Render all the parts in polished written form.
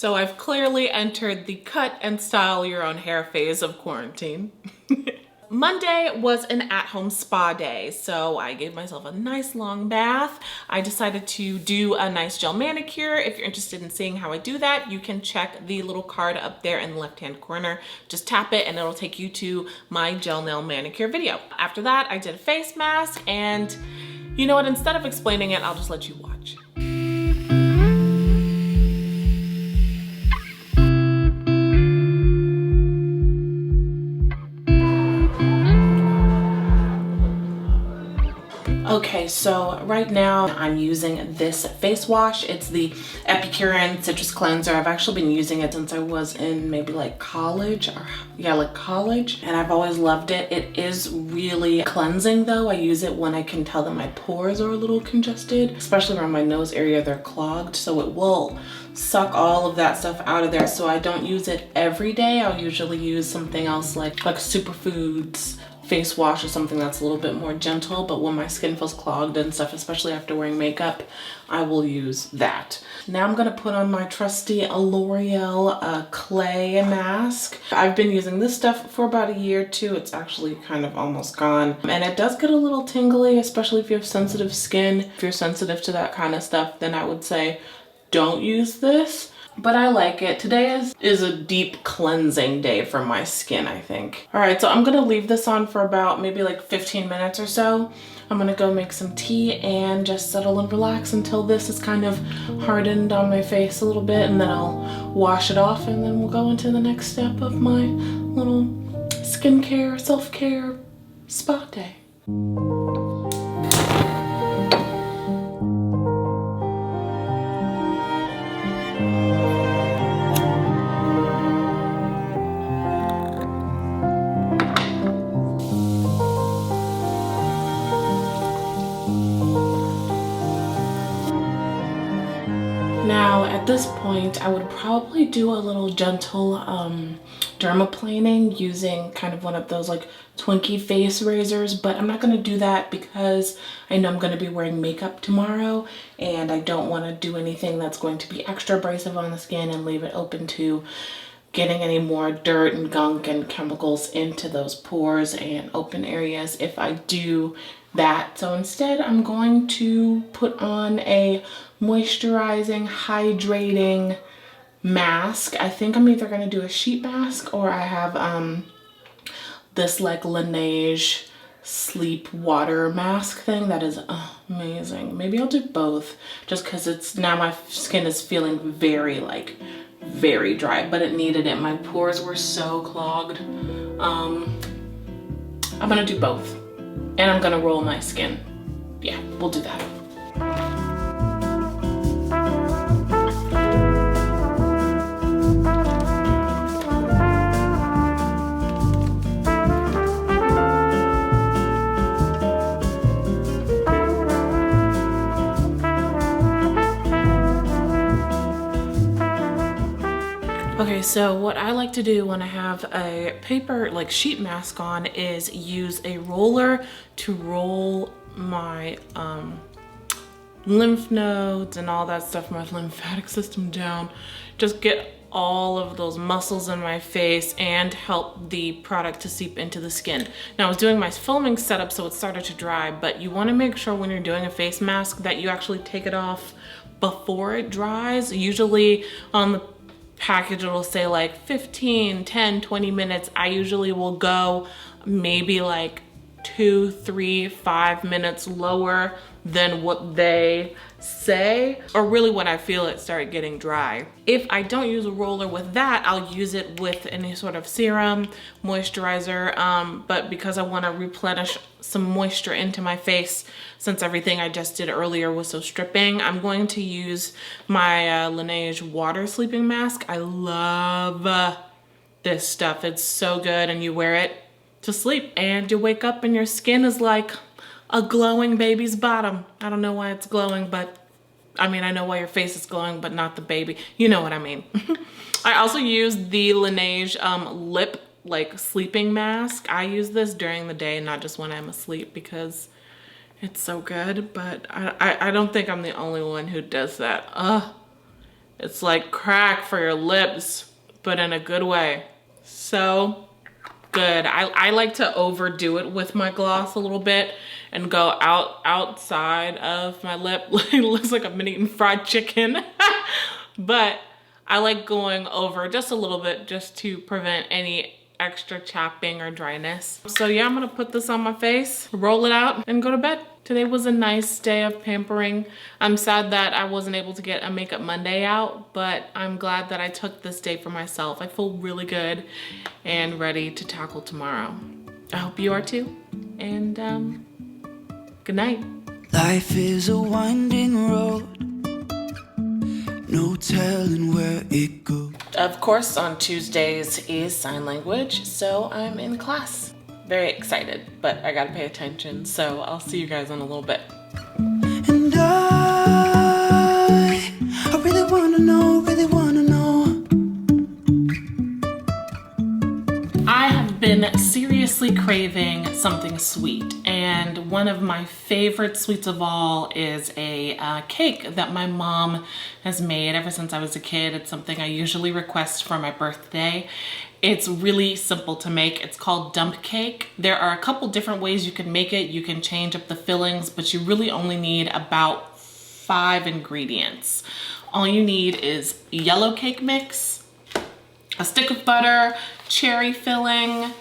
So I've clearly entered the cut and style your own hair phase of quarantine. Monday was an at-home spa day, so I gave myself a nice long bath. I decided to do a nice gel manicure. If you're interested in seeing how I do that, you can check the little card up there in the left-hand corner. Just tap it and it'll take you to my gel nail manicure video. After that, I did a face mask, and you know what? Instead of explaining it, I'll just let you watch. Okay, so right now I'm using this face wash. It's the Epicurean Citrus Cleanser. I've actually been using it since I was in maybe like college, and I've always loved it. It is really cleansing though. I use it when I can tell that my pores are a little congested, especially around my nose area, they're clogged. So it will suck all of that stuff out of there. So I don't use it every day. I'll usually use something else like Superfoods face wash or something that's a little bit more gentle, but when my skin feels clogged and stuff, especially after wearing makeup, I will use that. Now I'm gonna put on my trusty L'Oreal clay mask. I've been using this stuff for about a year too. It's actually kind of almost gone. And it does get a little tingly, especially if you have sensitive skin. If you're sensitive to that kind of stuff, then I would say don't use this. But I like it. Today is a deep cleansing day for my skin, I think. All right, so I'm gonna leave this on for about maybe like 15 minutes or so. I'm gonna go make some tea and just settle and relax until this is kind of hardened on my face a little bit, and then I'll wash it off, and then we'll go into the next step of my little skincare, self-care spa day. Now, at this point, I would probably do a little gentle dermaplaning using kind of one of those like Twinkie face razors, but I'm not going to do that because I know I'm going to be wearing makeup tomorrow, and I don't want to do anything that's going to be extra abrasive on the skin and leave it open to getting any more dirt and gunk and chemicals into those pores and open areas if I do that. So instead, I'm going to put on a moisturizing, hydrating mask. I think I'm either gonna do a sheet mask, or I have this like Laneige sleep water mask thing that is amazing. Maybe I'll do both just because it's now my skin is feeling very dry, but it needed it. My pores were so clogged. I'm gonna do both, and I'm gonna roll my skin. Yeah, we'll do that. Okay, so what I like to do when I have a paper like sheet mask on is use a roller to roll my lymph nodes and all that stuff, my lymphatic system down. Just get all of those muscles in my face and help the product to seep into the skin. Now I was doing my filming setup, so it started to dry, but you want to make sure when you're doing a face mask that you actually take it off before it dries. Usually on the package it'll say like 15, 10, 20 minutes. I usually will go maybe like 2, 3, 5 minutes lower than what they say, or really when I feel it start getting dry. If I don't use a roller with that, I'll use it with any sort of serum, moisturizer, but because I want to replenish some moisture into my face, since everything I just did earlier was so stripping, I'm going to use my Laneige water sleeping mask. I love this stuff. It's so good, and you wear it to sleep and you wake up and your skin is like a glowing baby's bottom. I don't know why it's glowing, but I mean, I know why your face is glowing, but not the baby. You know what I mean. I also use the Laneige lip like sleeping mask. I use this during the day, not just when I'm asleep, because it's so good. But I don't think I'm the only one who does that. It's like crack for your lips, but in a good way. So good. I like to overdo it with my gloss a little bit and go outside of my lip. It looks like I'm eating fried chicken. But I like going over just a little bit just to prevent any extra chapping or dryness. So yeah, I'm gonna put this on my face, roll it out, and go to bed. Today was a nice day of pampering. I'm sad that I wasn't able to get a Makeup Monday out, but I'm glad that I took this day for myself. I feel really good and ready to tackle tomorrow. I hope you are too, and good night. Life is a winding road, no telling where it goes. Of course, on Tuesdays is sign language, so I'm in class. Very excited, but I gotta pay attention, so I'll see you guys in a little bit. And I really wanna know, really wanna know. I have been seriously craving something sweet, and one of my favorite sweets of all is a cake that my mom has made ever since I was a kid. It's something I usually request for my birthday. It's really simple to make. It's called Dumpcake. There are a couple different ways you can make it. You can change up the fillings, but you really only need about 5 ingredients. All you need is yellow cake mix, a stick of butter, cherry filling,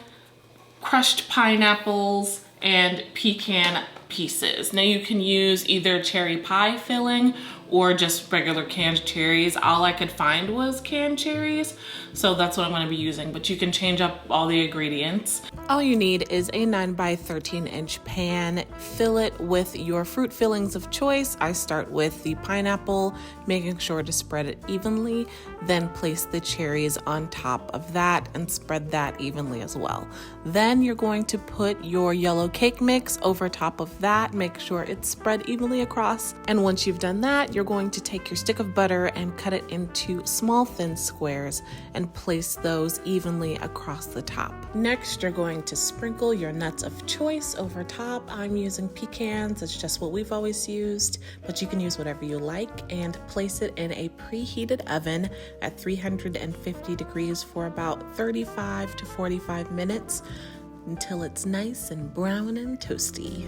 crushed pineapples, and pecan pieces. Now you can use either cherry pie filling or just regular canned cherries. All I could find was canned cherries, so that's what I'm gonna be using, but you can change up all the ingredients. All you need is a 9 by 13 inch pan. Fill it with your fruit fillings of choice. I start with the pineapple, making sure to spread it evenly, then place the cherries on top of that and spread that evenly as well. Then you're going to put your yellow cake mix over top of that, make sure it's spread evenly across, and once you've done that, you're going to take your stick of butter and cut it into small thin squares and place those evenly across the top. Next, you're going to sprinkle your nuts of choice over top. I'm using pecans, it's just what we've always used, but you can use whatever you like, and place it in a preheated oven at 350 degrees for about 35 to 45 minutes until it's nice and brown and toasty.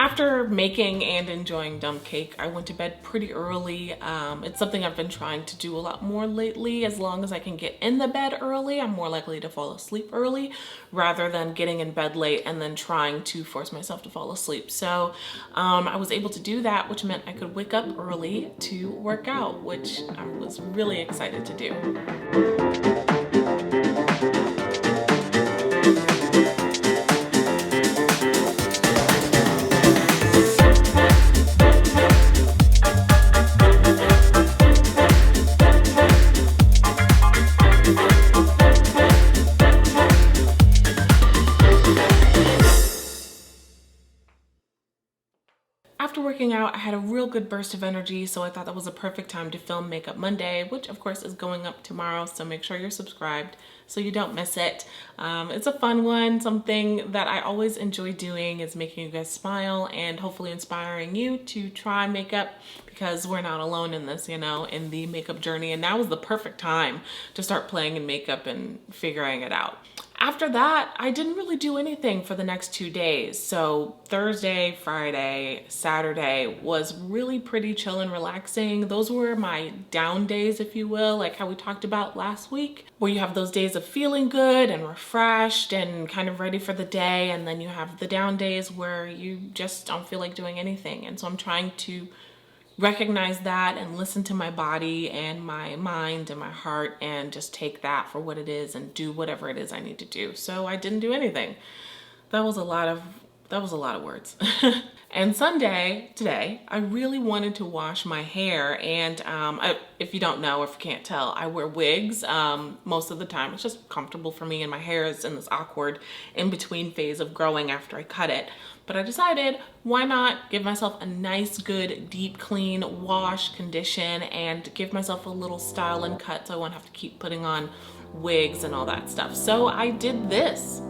After making and enjoying dump cake, I went to bed pretty early. It's something I've been trying to do a lot more lately. As long as I can get in the bed early, I'm more likely to fall asleep early rather than getting in bed late and then trying to force myself to fall asleep. So I was able to do that, which meant I could wake up early to work out, which I was really excited to do. After working out, I had a real good burst of energy, so I thought that was a perfect time to film Makeup Monday, which of course is going up tomorrow, so make sure you're subscribed so you don't miss it. It's a fun one. Something that I always enjoy doing is making you guys smile and hopefully inspiring you to try makeup, because we're not alone in this, you know, in the makeup journey, and now is the perfect time to start playing in makeup and figuring it out. After that, I didn't really do anything for the next 2 days. So Thursday, Friday, Saturday was really pretty chill and relaxing. Those were my down days, if you will, like how we talked about last week, where you have those days of feeling good and refreshed and kind of ready for the day. And then you have the down days where you just don't feel like doing anything. And so I'm trying to recognize that and listen to my body and my mind and my heart and just take that for what it is and do whatever it is I need to do. So I didn't do anything. That was a lot of words. And Sunday, today, I really wanted to wash my hair, and if you don't know, if you can't tell, I wear wigs most of the time. It's just comfortable for me, and my hair is in this awkward in-between phase of growing after I cut it. But I decided, why not give myself a nice, good, deep, clean wash, condition, and give myself a little style and cut so I won't have to keep putting on wigs and all that stuff. So I did this.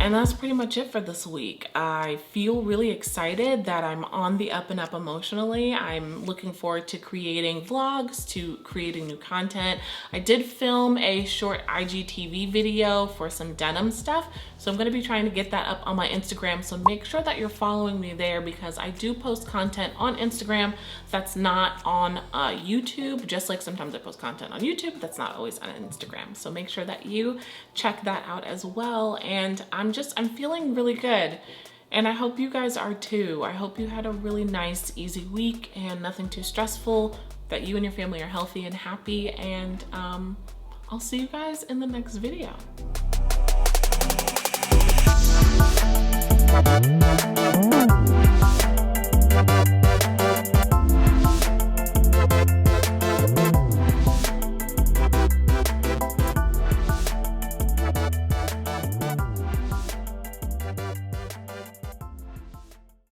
And that's pretty much it for this week. I feel really excited that I'm on the up and up emotionally. I'm looking forward to creating vlogs, to creating new content. I did film a short IGTV video for some denim stuff, so I'm gonna be trying to get that up on my Instagram, so make sure that you're following me there because I do post content on Instagram that's not on YouTube, just like sometimes I post content on YouTube that's not always on Instagram. So make sure that you check that out as well. And I'm feeling really good. And I hope you guys are too. I hope you had a really nice, easy week and nothing too stressful, that you and your family are healthy and happy. And I'll see you guys in the next video.